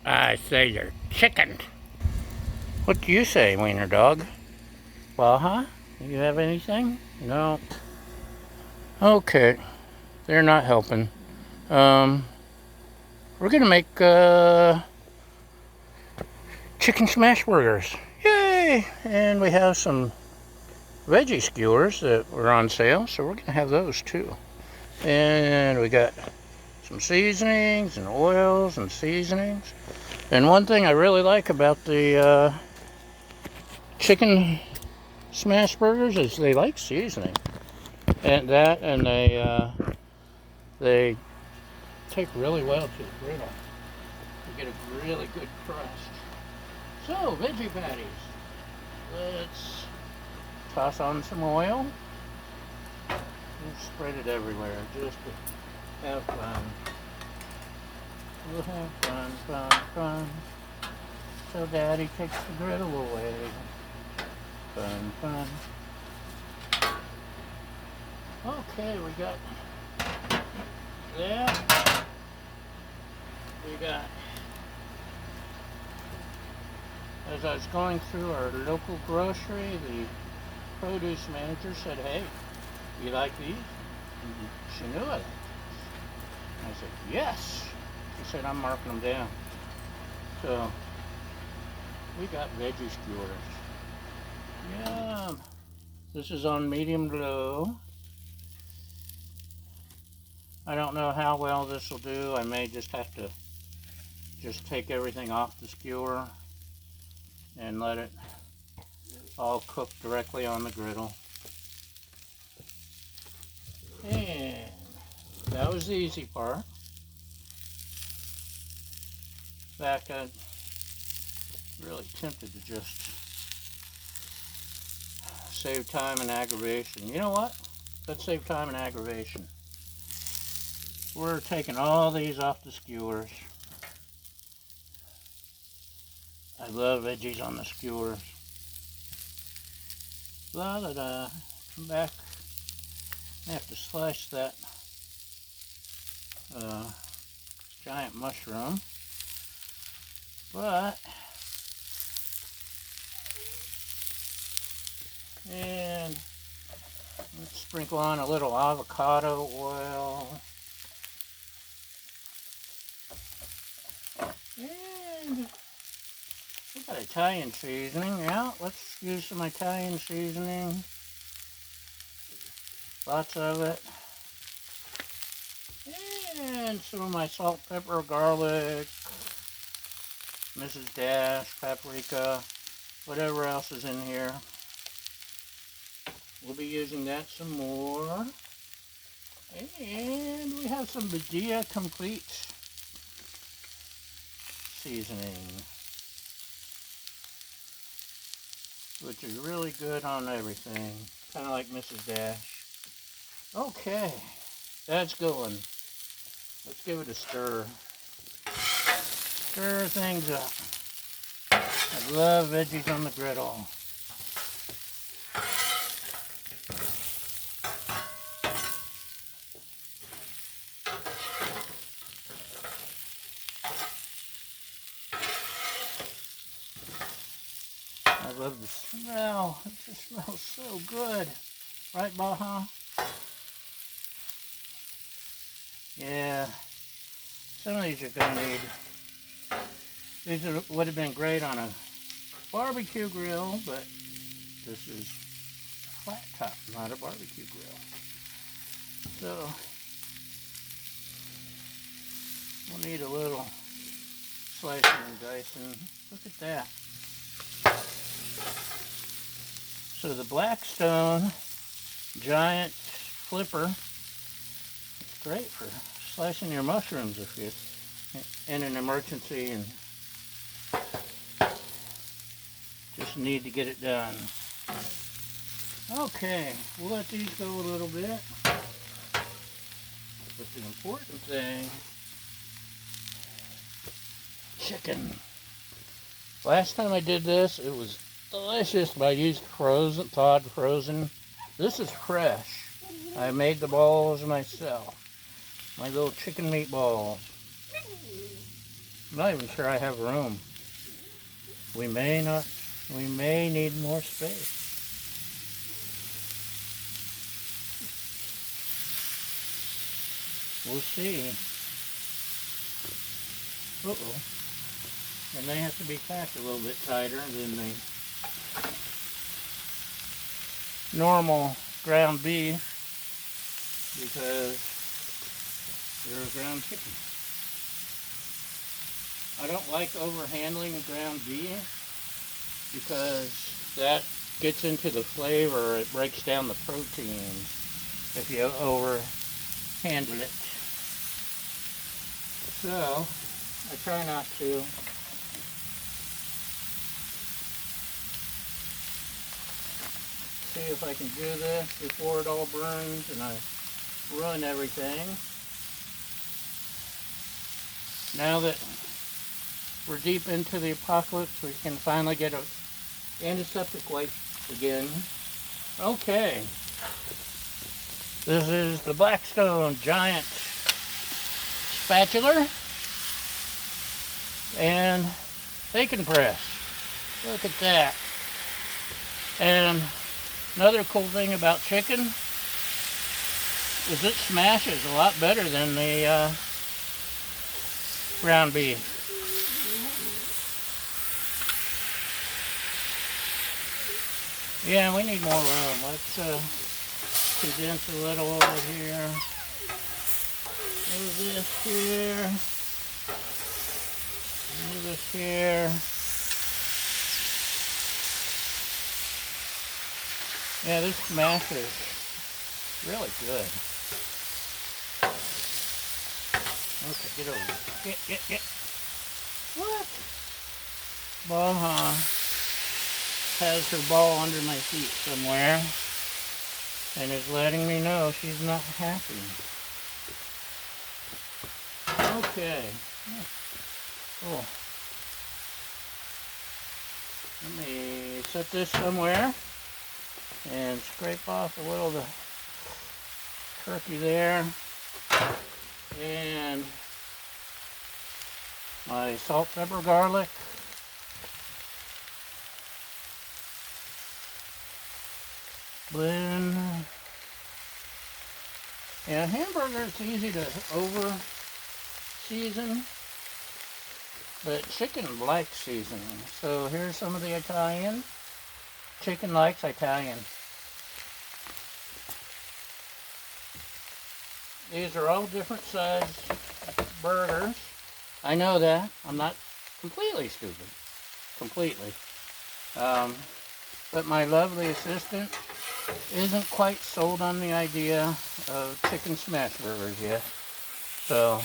I say they're chicken. What do you say, wiener dog? Well, huh? You have anything? No. Okay, they're not helping. We're gonna make chicken smash burgers. Yay! And we have some veggie skewers that were on sale, so we're gonna have those too. And we got some seasonings and oils and seasonings. And one thing I really like about the chicken smash burgers is they like seasoning, and they take really well to the griddle. You get a really good crust. So veggie patties. Let's toss on some oil and spread it everywhere just to have fun. We'll have fun, fun, fun. So Daddy takes the griddle away. Fun, fun. Okay, we got that. We got, as I was going through our local grocery, the produce manager said, "Hey, you like these?" And she knew I liked these. I said, "Yes." She said, "I'm marking them down." So we got veggie skewers. Yum. This is on medium low. I don't know how well this will do. I may just have to just take everything off the skewer and let it all cook directly on the griddle. And that was the easy part. In fact, I'm really tempted to just save time and aggravation. You know what? Let's save time and aggravation. We're taking all these off the skewers. I love veggies on the skewers. La da da. Come back. I have to slice that giant mushroom. But, and let's sprinkle on a little avocado oil. And we got Italian seasoning. Yeah, let's use some Italian seasoning. Lots of it. And some of my salt, pepper, garlic, Mrs. Dash, paprika, whatever else is in here. We'll be using that some more. And we have some Veggie Complete seasoning, which is really good on everything, kind of like Mrs. Dash. Okay, that's going. Let's give it a stir. Stir things up. I love veggies on the griddle. I love the smell. It just smells so good. Right, Baja? Yeah. Some of these are going to need... These would have been great on a barbecue grill, but this is flat top, not a barbecue grill. So, we'll need a little slicing and dicing. Look at that. So the Blackstone giant flipper, it's great for slicing your mushrooms if you're in an emergency and just need to get it done. Okay, we'll let these go a little bit. But the important thing, chicken. Last time I did this, it was delicious, but I used thawed frozen. This is fresh. I made the balls myself. My little chicken meatballs. I'm not even sure I have room. We may not, we may need more space. We'll see. Uh-oh. And they have to be packed a little bit tighter than the normal ground beef because they're a ground chicken. I don't like overhandling ground beef because that gets into the flavor. It breaks down the proteins if you overhandle it. So I try not to. See if I can do this before it all burns and I ruin everything. Now that we're deep into the apocalypse, we can finally get an antiseptic wipe again. Okay. This is the Blackstone giant spatula and bacon press. Look at that. And another cool thing about chicken is it smashes a lot better than the ground beef. Yeah, we need more room. Let's condense a little over here. Move this here. Move this here. Yeah, this smash is really good. Okay, get over here. Get. What? Baja has her ball under my feet somewhere and is letting me know she's not happy. Okay. Cool. Let me set this somewhere and scrape off a little of the turkey there. And my salt, pepper, garlic. Blend. Yeah, hamburger is easy to over season, but chicken likes seasoning. So here's some of the Italian. Chicken likes Italian. These are all different size burgers. I know that. I'm not completely stupid. Completely. But my lovely assistant isn't quite sold on the idea of chicken smash burgers yet. So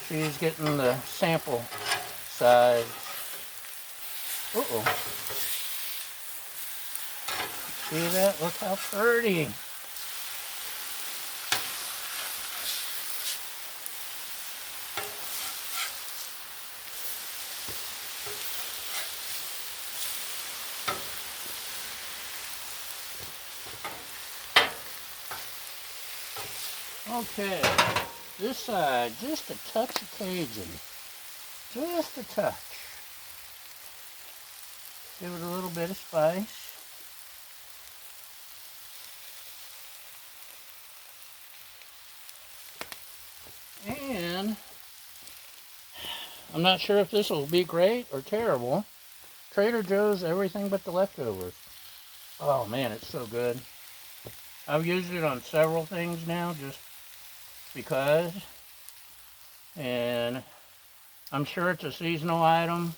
she's getting the sample size. Uh-oh. See that? Look how pretty. Okay, this side, just a touch of Cajun. Just a touch. Give it a little bit of spice. And I'm not sure if this will be great or terrible. Trader Joe's everything but the leftovers. Oh man, it's so good. I've used it on several things now just because. And I'm sure it's a seasonal item,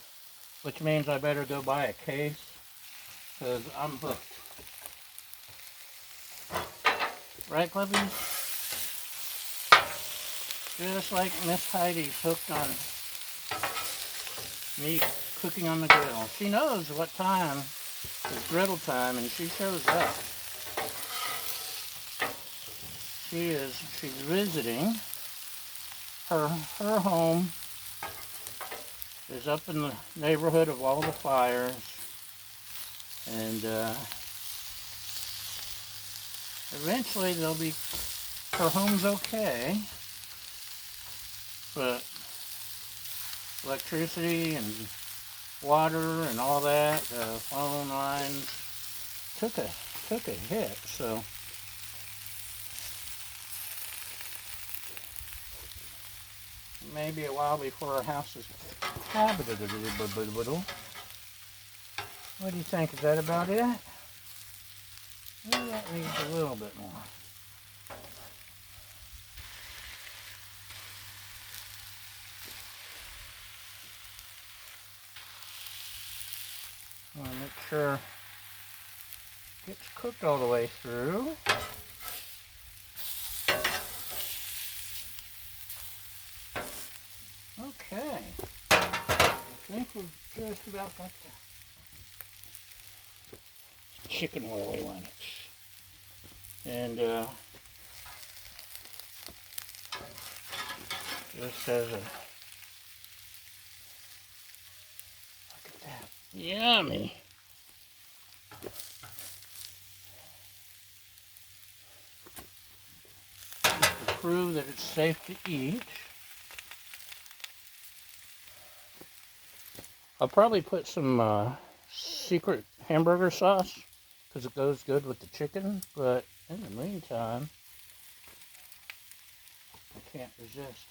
which means I better go buy a case because I'm hooked. Right, Clubbies? Just like Miss Heidi's hooked on me cooking on the griddle. She knows what time is griddle time and she shows up. She's visiting. Her home is up in the neighborhood of all the fires, and eventually her home's okay, but electricity and water and all that, phone lines took a hit, so maybe a while before our house is habitable. What do you think? Is that about it? Maybe that needs a little bit more. I want to make sure it gets cooked all the way through. Okay. I think we've just about got the chicken where we want it. And just as a look at that. Yummy. Just to prove that it's safe to eat. I'll probably put some secret hamburger sauce because it goes good with the chicken, but in the meantime, I can't resist.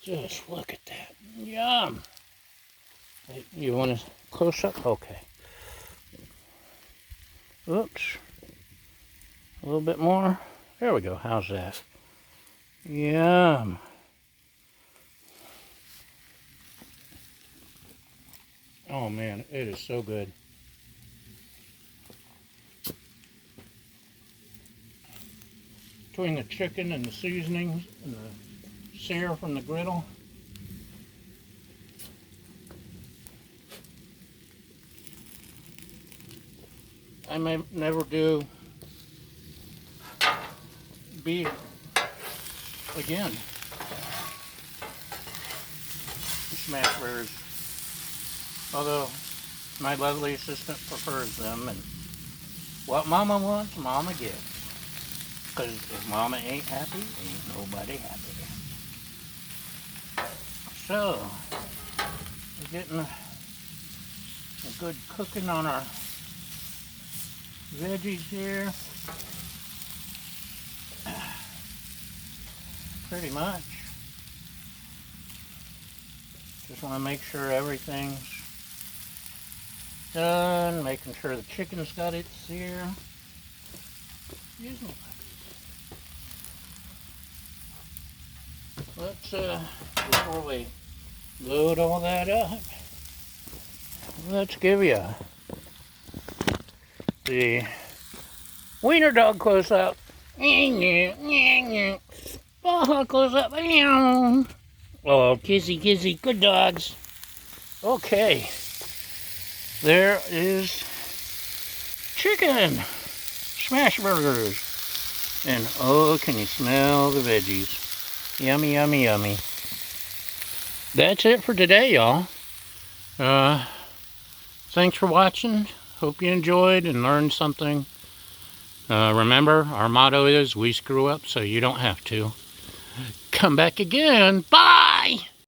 Just look at that. Yum! You want a close-up? Okay. Oops. A little bit more. There we go. How's that? Yum! Oh man, it is so good. Between the chicken and the seasonings and the sear from the griddle, I may never do beef again. Smash burgers. Although my lovely assistant prefers them, and what Mama wants, Mama gets. Because if Mama ain't happy, ain't nobody happy. So, we're getting a good cooking on our veggies here. Pretty much. Just want to make sure everything's done, making sure the chicken's got its sear. Excuse me. Let's, before we load all that up, let's give you the wiener dog close up. Oh, close up. Oh, kissy, good dogs. Okay. There is chicken smash burgers. And oh, can you smell the veggies? Yummy, yummy, yummy. That's it for today, y'all. Thanks for watching. Hope you enjoyed and learned something. Remember, our motto is, we screw up so you don't have to. Come back again. Bye!